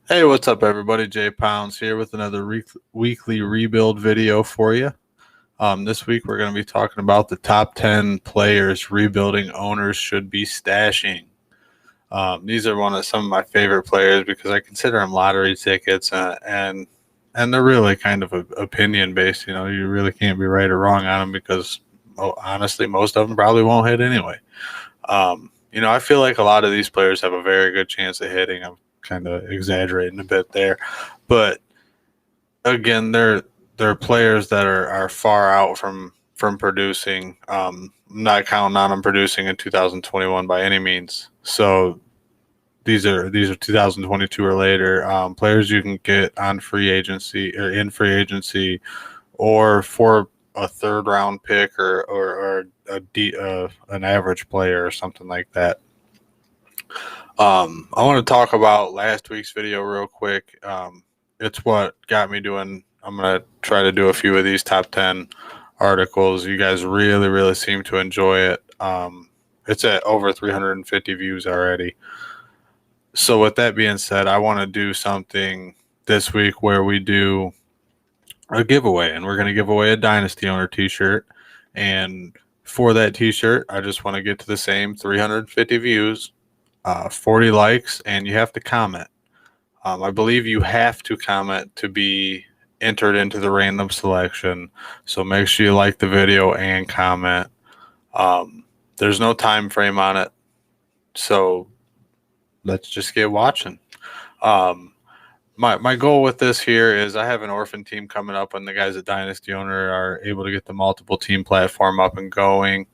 Hey, what's up, everybody? Jay Pounds here with another weekly rebuild video for you. This week, we're going to be talking about the top 10 players rebuilding owners should be stashing. These are some of my favorite players because I consider them lottery tickets, and they're really kind of opinion based. You really can't be right or wrong on them because, honestly, most of them probably won't hit anyway. I feel like a lot of these players have a very good chance of hitting. I'm kind of exaggerating a bit there, but again, they're players that are far out from producing. I'm not counting on them producing in 2021 by any means. So these are 2022 or later players you can get on free agency or in free agency or for a third round pick or an average player or something like that. I want to talk about last week's video real quick. It's what got me doing. I'm going to try to do a few of these top 10 articles. You guys really, really seem to enjoy it. It's at over 350 views already. So, with that being said, I want to do something this week where we do a giveaway, and we're going to give away a Dynasty Owner t shirt. And for that t shirt, I just want to get to the same 350 views, 40 likes, and you have to comment. I believe you have to comment to be entered into the random selection. So make sure you like the video and comment. There's no time frame on it. So let's just get watching. Um, my goal with this here is I have an orphan team coming up when the guys at Dynasty Owner are able to get the multiple team platform up and going.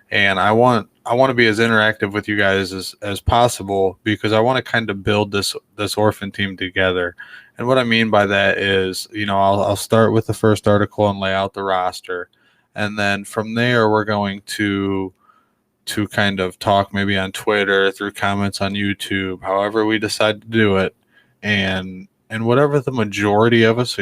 And I want to be as interactive with you guys as possible because I want to kind of build this orphan team together. And what I mean by that is, I'll start with the first article and lay out the roster, and then from there we're going to kind of talk maybe on Twitter, through comments on YouTube, however we decide to do it, and whatever the majority of us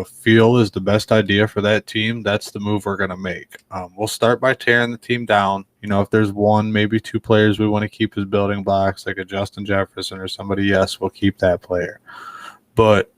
feel is the best idea for that team, that's the move we're going to make. We'll start by tearing the team down. If there's one, maybe two players we want to keep as building blocks, like a Justin Jefferson or somebody, yes, we'll keep that player. But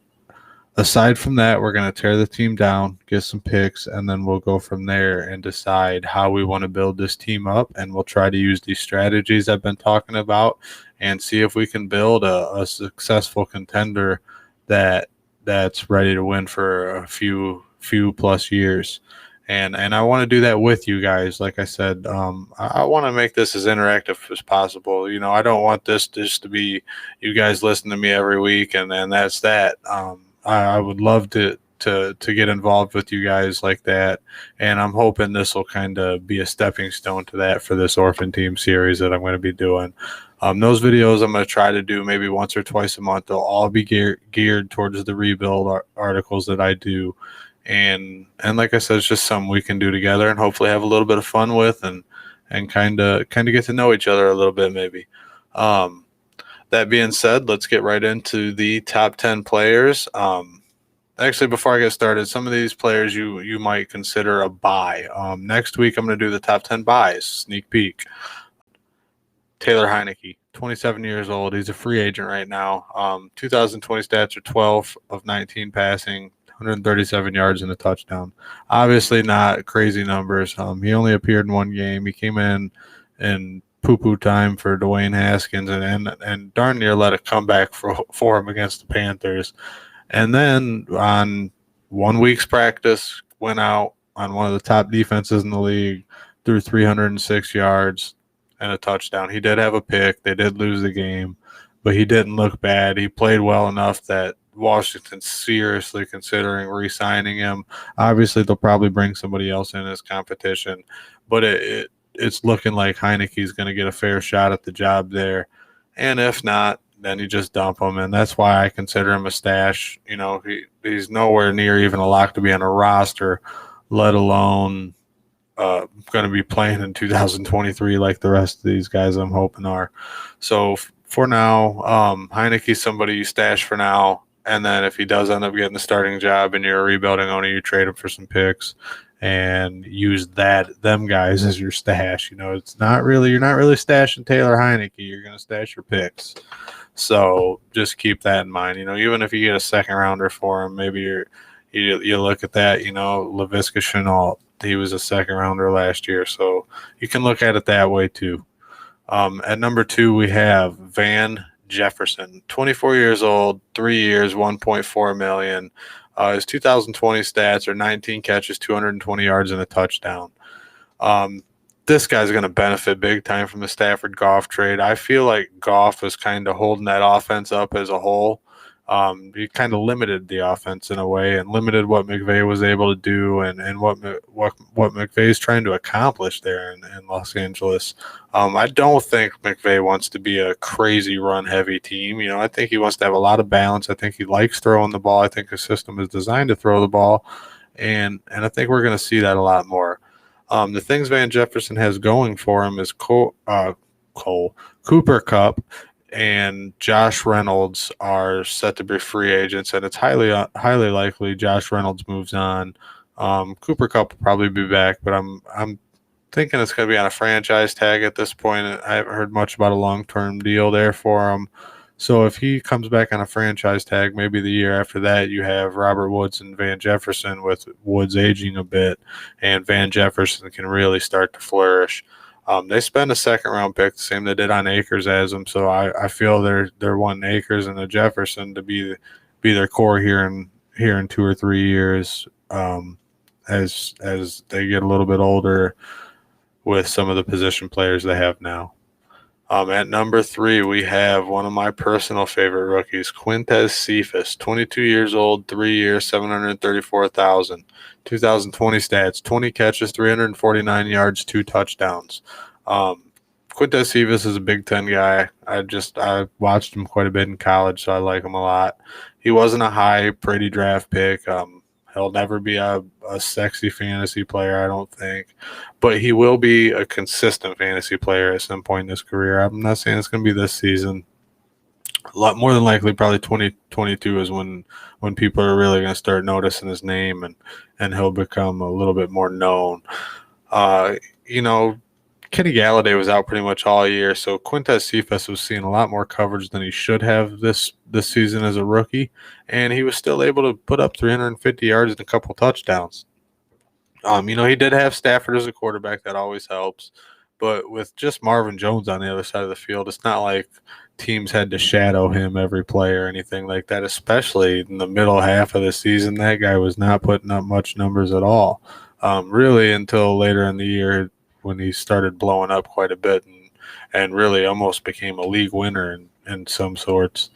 aside from that, we're going to tear the team down, get some picks, and then we'll go from there and decide how we want to build this team up. And we'll try to use these strategies I've been talking about and see if we can build a successful contender that's ready to win for a few plus years. And I want to do that with you guys. Like I said, I want to make this as interactive as possible. I don't want this just to be you guys listen to me every week and that's that. I would love to get involved with you guys like that, and I'm hoping this will kind of be a stepping stone to that for this orphan team series that I'm going to be doing. Those videos I'm going to try to do maybe once or twice a month. They'll all be geared towards the rebuild articles that I do, and like I said, it's just something we can do together and hopefully have a little bit of fun with, and kind of get to know each other a little bit maybe. That being said, let's get right into the top 10 players. Actually, before I get started, some of these players you might consider a buy. Next week, I'm going to do the top 10 buys, sneak peek. Taylor Heinicke, 27 years old. He's a free agent right now. 2020 stats are 12 of 19 passing, 137 yards and a touchdown. Obviously not crazy numbers. He only appeared in one game. He came in poo-poo time for Dwayne Haskins and darn near let a comeback for him against the Panthers. And then on 1 week's practice, went out on one of the top defenses in the league, threw 306 yards and a touchdown. He did have a pick. They did lose the game, but he didn't look bad. He played well enough that Washington's seriously considering re-signing him. Obviously, they'll probably bring somebody else in as competition, but it's looking like Heinicke's going to get a fair shot at the job there. And if not, then you just dump him. And that's why I consider him a stash. He's nowhere near even a lock to be on a roster, let alone going to be playing in 2023 like the rest of these guys I'm hoping are. So for now, Heinicke's somebody you stash for now. And then if he does end up getting the starting job and you're a rebuilding owner, you trade him for some picks and use them guys as your stash. You're not really stashing Taylor Heinicke. You're going to stash your picks. So just keep that in mind. Even if you get a second rounder for him, maybe you look at that. Laviska Shenault, he was a second rounder last year, so you can look at it that way too. At number 2, we have Van Jefferson, 24 years old, 3 years, 1.4 million. His 2020 stats are 19 catches, 220 yards, and a touchdown. This guy's going to benefit big time from the Stafford Goff trade. I feel like Goff was kind of holding that offense up as a whole. He kind of limited the offense in a way and limited what McVay was able to do and what McVay's trying to accomplish there in Los Angeles. I don't think McVay wants to be a crazy run-heavy team. I think he wants to have a lot of balance. I think he likes throwing the ball. I think his system is designed to throw the ball, and I think we're going to see that a lot more. The things Van Jefferson has going for him is Cooper Kupp and Josh Reynolds are set to be free agents, and it's highly likely Josh Reynolds moves on. Cooper Kupp will probably be back, but I'm thinking it's going to be on a franchise tag at this point. I haven't heard much about a long-term deal there for him. So if he comes back on a franchise tag, maybe the year after that, you have Robert Woods and Van Jefferson, with Woods aging a bit, and Van Jefferson can really start to flourish. They spend a second-round pick, the same they did on Akers as him. So I feel they're wanting Akers and a Jefferson to be their core here in 2 or 3 years, as they get a little bit older with some of the position players they have now. At number 3, we have one of my personal favorite rookies, Quintez Cephus, 22 years old, 3 years, 734,000. 2020 stats: 20 catches, 349 yards, 2 touchdowns. Quintez Cephus is a Big Ten guy. I watched him quite a bit in college, so I like him a lot. He wasn't a high, pretty draft pick. He'll never be a sexy fantasy player, I don't think. But he will be a consistent fantasy player at some point in his career. I'm not saying it's going to be this season. A lot more than likely, probably 2022 is when people are really going to start noticing his name, and he'll become a little bit more known. Kenny Galladay was out pretty much all year, so Quintez Cephus was seeing a lot more coverage than he should have this season as a rookie, and he was still able to put up 350 yards and a couple touchdowns. He did have Stafford as a quarterback. That always helps. But with just Marvin Jones on the other side of the field, it's not like teams had to shadow him every play or anything like that, especially in the middle half of the season. That guy was not putting up much numbers at all, really, until later in the year, when he started blowing up quite a bit and really almost became a league winner in some sorts.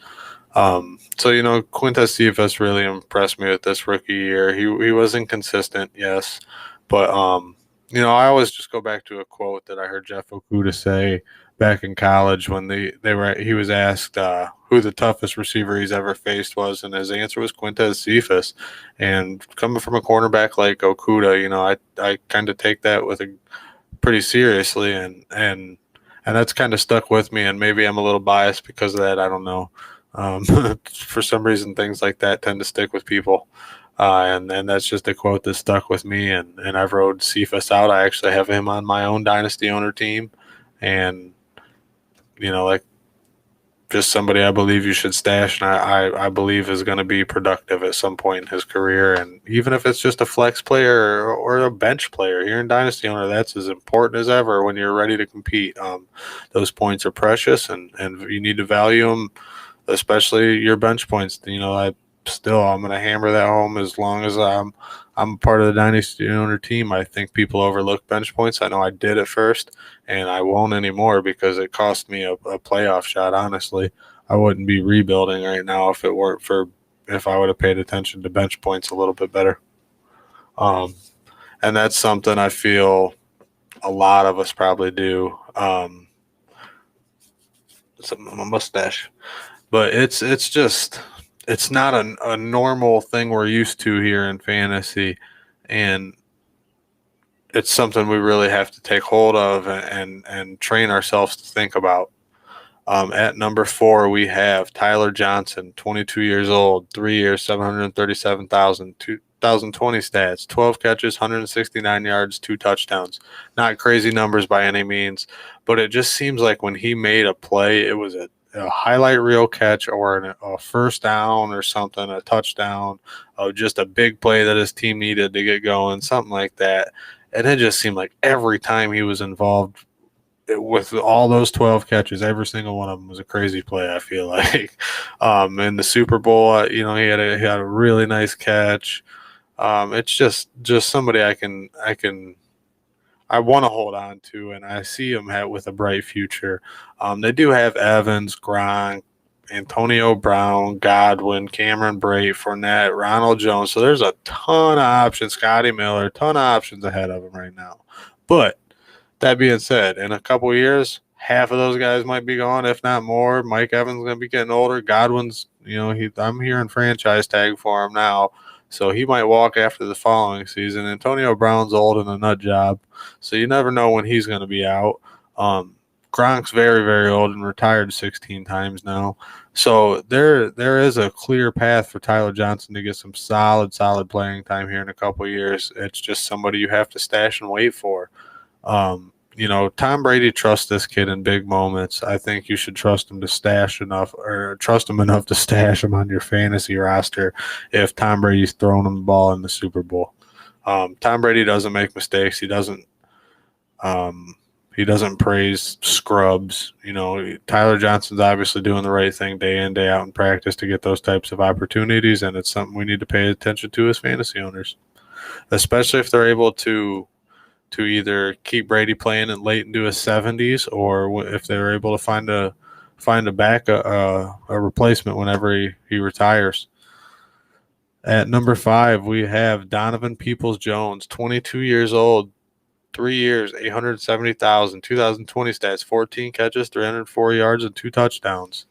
Quintez Cephus really impressed me with this rookie year. He was inconsistent, yes, but I always just go back to a quote that I heard Jeff Okudah say back in college when he was asked who the toughest receiver he's ever faced was, and his answer was Quintez Cephus. And coming from a cornerback like Okudah, I kind of take that with a pretty seriously, and that's kind of stuck with me, and maybe I'm a little biased because of that. I don't know. For some reason, things like that tend to stick with people, and that's just a quote that stuck with me, and I've rode Cephus out. I actually have him on my own dynasty owner team, and just somebody I believe you should stash, and I believe is going to be productive at some point in his career. And even if it's just a flex player or a bench player here in Dynasty Owner, that's as important as ever when you're ready to compete. Those points are precious, and you need to value them, especially your bench points. I'm going to hammer that home as long as I'm part of the Dynasty Owner team. I think people overlook bench points. I know I did at first, and I won't anymore because it cost me a playoff shot. Honestly, I wouldn't be rebuilding right now if I would have paid attention to bench points a little bit better. And that's something I feel a lot of us probably do. Something on my mustache, but it's not a normal thing we're used to here in fantasy, and it's something we really have to take hold of and train ourselves to think about. At number 4, we have Tyler Johnson, 22 years old, 3 years, 737,000, 2020 stats: 12 catches, 169 yards, 2 touchdowns. Not crazy numbers by any means, but it just seems like when he made a play, it was a a highlight reel catch or a first down or something, a touchdown, just a big play that his team needed to get going, something like that. And it just seemed like every time he was involved with all those 12 catches, every single one of them was a crazy play, I feel like. In the Super Bowl, he had a really nice catch. It's just somebody I want to hold on to, and I see him with a bright future. They do have Evans, Gronk, Antonio Brown, Godwin, Cameron Brate, Fournette, Ronald Jones. So there's a ton of options. Scotty Miller, ton of options ahead of him right now. But that being said, in a couple years, half of those guys might be gone, if not more. Mike Evans is going to be getting older. Godwin's, I'm hearing franchise tag for him now. So he might walk after the following season. Antonio Brown's old and a nut job, so you never know when he's going to be out. Gronk's very, very old and retired 16 times now. So there is a clear path for Tyler Johnson to get some solid playing time here in a couple of years. It's just somebody you have to stash and wait for. Tom Brady trusts this kid in big moments. I think you should trust him enough to stash him on your fantasy roster if Tom Brady's throwing him the ball in the Super Bowl. Tom Brady doesn't make mistakes. He doesn't praise scrubs. Tyler Johnson's obviously doing the right thing day in, day out in practice to get those types of opportunities, and it's something we need to pay attention to as fantasy owners, especially if they're able to either keep Brady playing it late into his 70s, or if they're able to find a replacement whenever he retires. At number 5, we have Donovan Peoples-Jones, 22 years old, 3 years, 870,000, 2020 stats, 14 catches, 304 yards, and 2 touchdowns.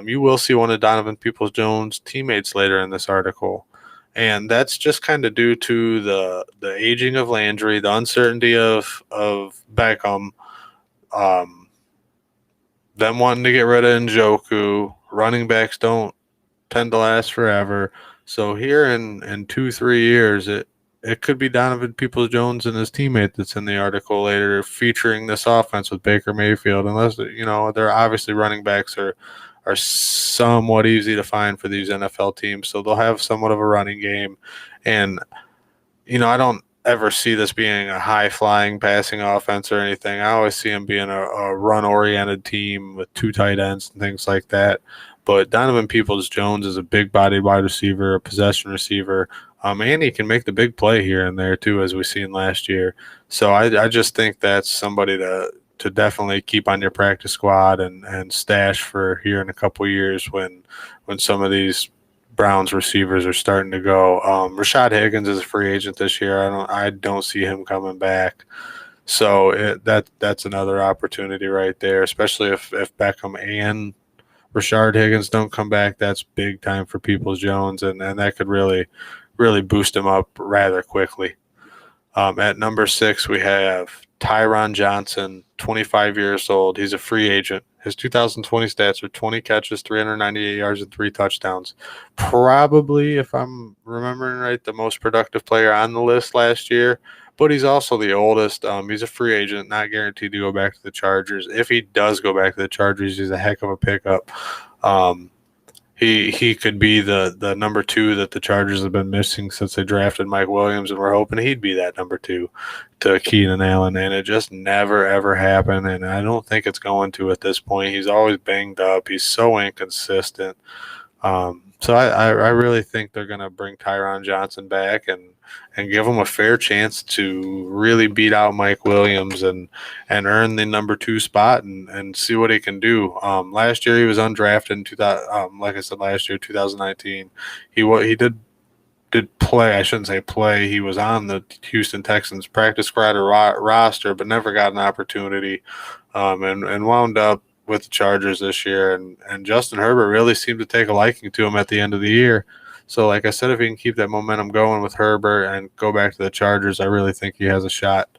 You will see one of Donovan Peoples-Jones' teammates later in this article. And that's just kind of due to the aging of Landry, the uncertainty of Beckham, them wanting to get rid of Njoku. Running backs don't tend to last forever. So here in 2-3 years, it could be Donovan Peoples-Jones and his teammate that's in the article later featuring this offense with Baker Mayfield. Unless, they're obviously running backs are somewhat easy to find for these NFL teams. So they'll have somewhat of a running game. And, I don't ever see this being a high-flying passing offense or anything. I always see them being a run-oriented team with 2 tight ends and things like that. But Donovan Peoples-Jones is a big-bodied wide receiver, a possession receiver, and he can make the big play here and there too, as we seen last year. So I just think that's somebody to definitely keep on your practice squad and stash for here in a couple years when some of these Browns receivers are starting to go. Rashad Higgins is a free agent this year. I don't see him coming back. So that's another opportunity right there, especially if Beckham and Rashard Higgins don't come back. That's big time for Peoples-Jones, and that could really, really boost him up rather quickly. At number 6, we have Tyron Johnson, 25 years old. He's a free agent. His 2020 stats are 20 catches, 398 yards, and 3 touchdowns. Probably, if I'm remembering right, the most productive player on the list last year, but he's also the oldest. He's a free agent, not guaranteed to go back to the Chargers. If he does go back to the Chargers, he's a heck of a pickup. He could be the number 2 that the Chargers have been missing since they drafted Mike Williams, and we're hoping he'd be that number 2 to Keenan Allen, and it just never, ever happened, and I don't think it's going to at this point. He's always banged up. He's so inconsistent. So I really think they're going to bring Tyron Johnson back and give him a fair chance to really beat out Mike Williams and earn the number 2 spot and see what he can do. Last year he was undrafted in 2000. Like I said, last year 2019, he did play. I shouldn't say play. He was on the Houston Texans practice squad or roster, but never got an opportunity, and wound up with the Chargers this year. And Justin Herbert really seemed to take a liking to him at the end of the year. So, like I said, if he can keep that momentum going with Herbert and go back to the Chargers, I really think he has a shot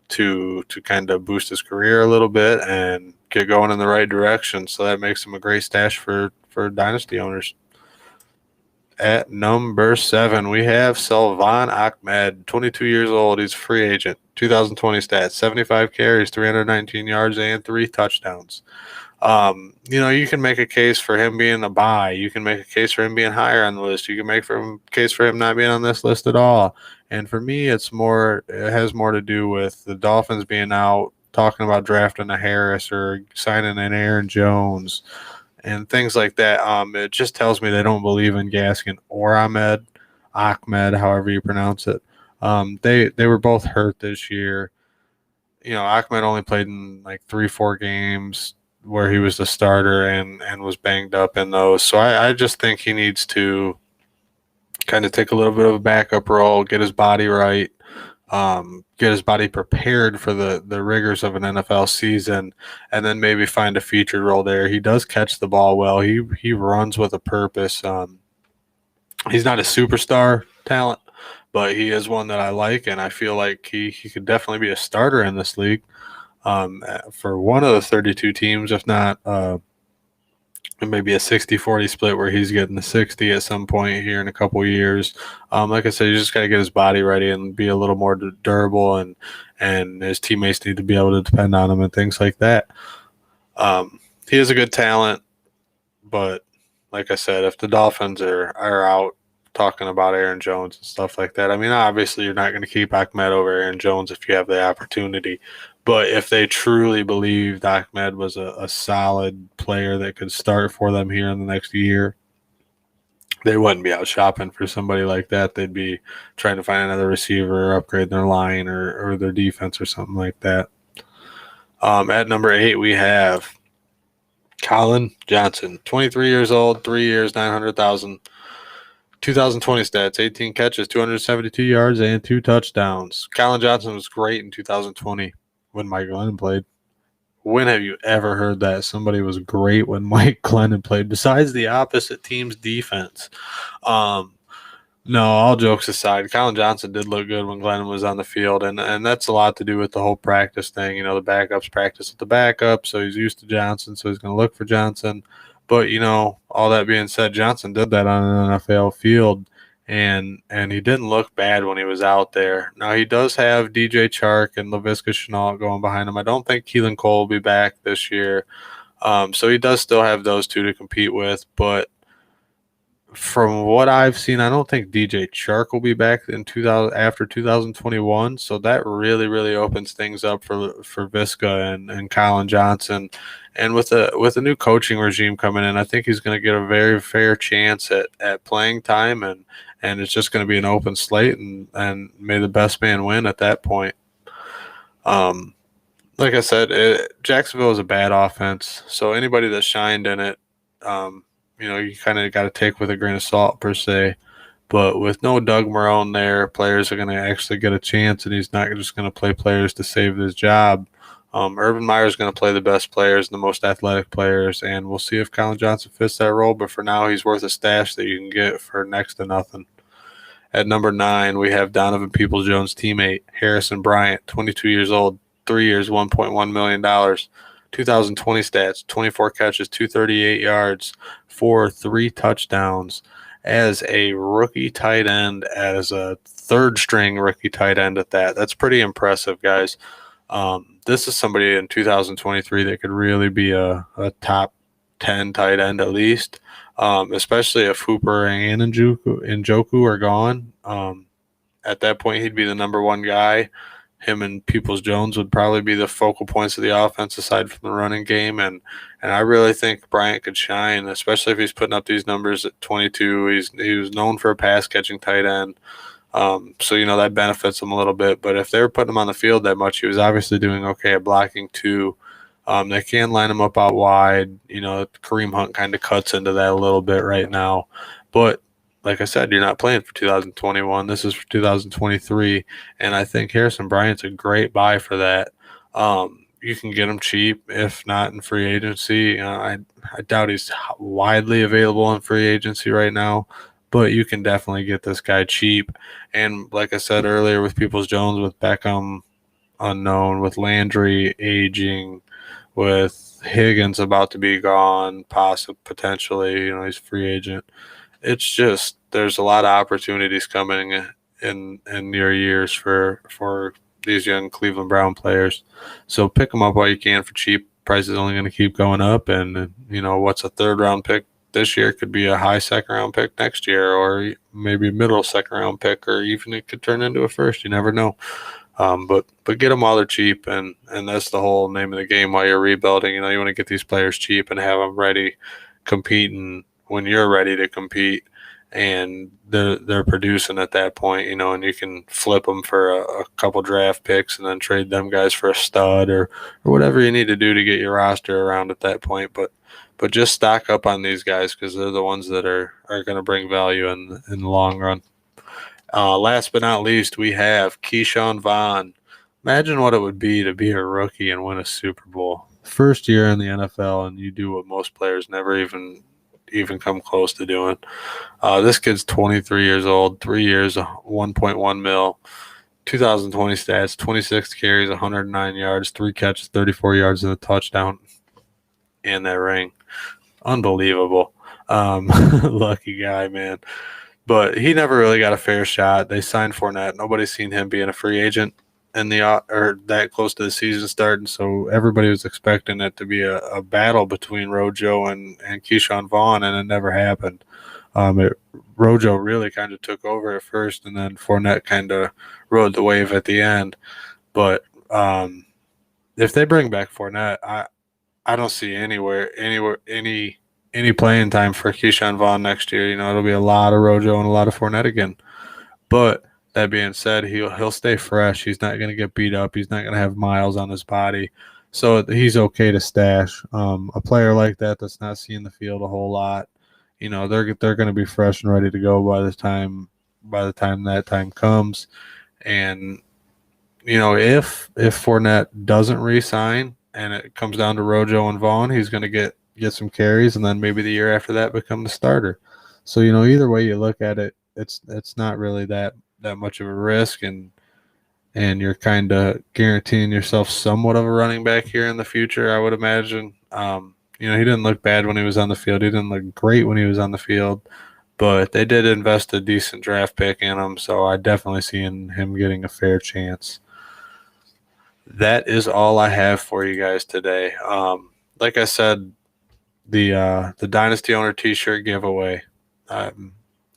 to kind of boost his career a little bit and get going in the right direction. So that makes him a great stash for dynasty owners. At number 7, we have Salvon Ahmed, 22 years old. He's a free agent. 2020 stats, 75 carries, 319 yards, and 3 touchdowns. You can make a case for him being a buy. You can make a case for him being higher on the list. You can make a case for him not being on this list at all. And for me, it has more to do with the Dolphins being out talking about drafting a Harris or signing an Aaron Jones and things like that. It just tells me they don't believe in Gaskin or Ahmed, however you pronounce it. They were both hurt this year. Ahmed only played in like 3-4 games where he was the starter and was banged up in those. So I just think he needs to kind of take a little bit of a backup role, get his body right, get his body prepared for the rigors of an NFL season, and then maybe find a featured role there. He does catch the ball well. He runs with a purpose. He's not a superstar talent, but he is one that I like, and I feel like he could definitely be a starter in this league for one of the 32 teams, if not maybe a 60-40 split where he's getting the 60 at some point here in a couple of years. Like I said, you just got to get his body ready and be a little more durable, and his teammates need to be able to depend on him and things like that. He is a good talent, but like I said, if the Dolphins are out talking about Aaron Jones and stuff like that, I mean, obviously you're not going to keep Ahmed over Aaron Jones if you have the opportunity. But if they truly believed Ahmed was a solid player that could start for them here in the next year, they wouldn't be out shopping for somebody like that. They'd be trying to find another receiver or upgrade their line or their defense or something like that. At number 8, we have Collin Johnson, 23 years old, 3 years, 900,000. 2020 stats, 18 catches, 272 yards, and 2 touchdowns. Collin Johnson was great in 2020 when Mike Glennon played. When have you ever heard that somebody was great when Mike Glennon played, besides the opposite team's defense? No, all jokes aside, Collin Johnson did look good when Glennon was on the field, and that's a lot to do with the whole practice thing. The backups practice with the backup, so he's used to Johnson, so he's going to look for Johnson. But, all that being said, Johnson did that on an NFL field, and he didn't look bad when he was out there. Now, he does have DJ Chark and Laviska Shenault going behind him. I don't think Keelan Cole will be back this year. So he does still have those two to compete with. But from what I've seen, I don't think DJ Chark will be back after 2021. So that really, really opens things up for Viska and Collin Johnson. And with a new coaching regime coming in, I think he's going to get a very fair chance at playing time, and it's just going to be an open slate, and may the best man win at that point. Like I said, Jacksonville is a bad offense, so anybody that shined in it, you kind of got to take with a grain of salt per se. But with no Doug Marrone there, players are going to actually get a chance, and he's not just going to play players to save his job. Urban Meyer is going to play the best players and the most athletic players, and we'll see if Collin Johnson fits that role. But for now, he's worth a stash that you can get for next to nothing. At number 9, we have Donovan Peoples-Jones' teammate, Harrison Bryant, 22 years old, 3 years, $1.1 million. 2020 stats, 24 catches, 238 yards, 3 touchdowns. As a rookie tight end, as a third-string rookie tight end at that. That's pretty impressive, guys. This is somebody in 2023 that could really be a top 10 tight end at least, especially if Hooper and Njoku are gone. At that point, he'd be the number 1 guy. Him and Peoples-Jones would probably be the focal points of the offense aside from the running game. And I really think Bryant could shine, especially if he's putting up these numbers at 22. He was known for a pass-catching tight end. So, that benefits him a little bit. But if they were putting him on the field that much, he was obviously doing okay at blocking too. They can line him up out wide. Kareem Hunt kind of cuts into that a little bit right now. But like I said, you're not playing for 2021. This is for 2023. And I think Harrison Bryant's a great buy for that. You can get him cheap, if not in free agency. I doubt he's widely available in free agency right now. But you can definitely get this guy cheap. And like I said earlier, with Peoples-Jones, with Beckham unknown, with Landry aging, with Higgins about to be gone, potentially, he's a free agent. It's just there's a lot of opportunities coming in near years for these young Cleveland Brown players. So pick them up while you can for cheap. price is only going to keep going up. And, what's a third round pick this year could be a high second round pick next year, or maybe a middle second round pick, or even it could turn into a first. You never know. But get them while they're cheap, and that's the whole name of the game while you're rebuilding. You want to get these players cheap and have them ready, competing when you're ready to compete, and they're producing at that point. And you can flip them for a couple draft picks and then trade them guys for a stud or whatever you need to do to get your roster around at that point. But just stock up on these guys because they're the ones that are going to bring value in the long run. Last but not least, we have Keyshawn Vaughn. Imagine what it would be to be a rookie and win a Super Bowl. First year in the NFL, and you do what most players never even come close to doing. This kid's 23 years old, 3 years, 1.1 mil, 2020 stats, 26 carries, 109 yards, 3 catches, 34 yards, and a touchdown, and that ring. Unbelievable. Lucky guy, man. But he never really got a fair shot. They signed Fournette. Nobody's seen him being a free agent in or that close to the season starting. So everybody was expecting it to be a battle between Rojo and Keyshawn Vaughn, and it never happened. Rojo really kind of took over at first, and then Fournette kind of rode the wave at the end. But if they bring back Fournette, I don't see any playing time for Keyshawn Vaughn next year. It'll be a lot of Rojo and a lot of Fournette again. But that being said, he'll stay fresh. He's not going to get beat up. He's not going to have miles on his body. So he's okay to stash. A player like that's not seeing the field a whole lot. They're going to be fresh and ready to go by the time that time comes. And if Fournette doesn't re-sign and it comes down to Rojo and Vaughn, he's going to get some carries, and then maybe the year after that become the starter. So either way you look at it, it's not really that much of a risk, and you're kind of guaranteeing yourself somewhat of a running back here in the future, I would imagine. He didn't look bad when he was on the field. He didn't look great when he was on the field, but they did invest a decent draft pick in him, so I definitely see him getting a fair chance. That is all I have for you guys today. Like I said, the Dynasty Owner T-shirt giveaway.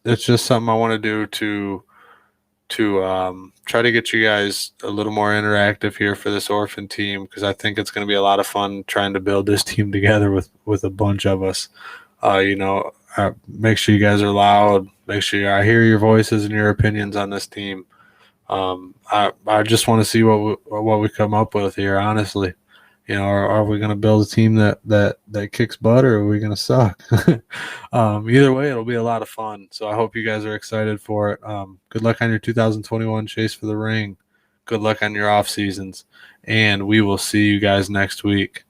It's just something I want to do to try to get you guys a little more interactive here for this orphan team, because I think it's going to be a lot of fun trying to build this team together with a bunch of us. Make sure you guys are loud. Make sure I hear your voices and your opinions on this team. I just want to see what we come up with here, honestly. Are we going to build a team that kicks butt, or are we going to suck? Either way, it'll be a lot of fun. So I hope you guys are excited for it. Good luck on your 2021 chase for the ring. Good luck on your off seasons, and we will see you guys next week.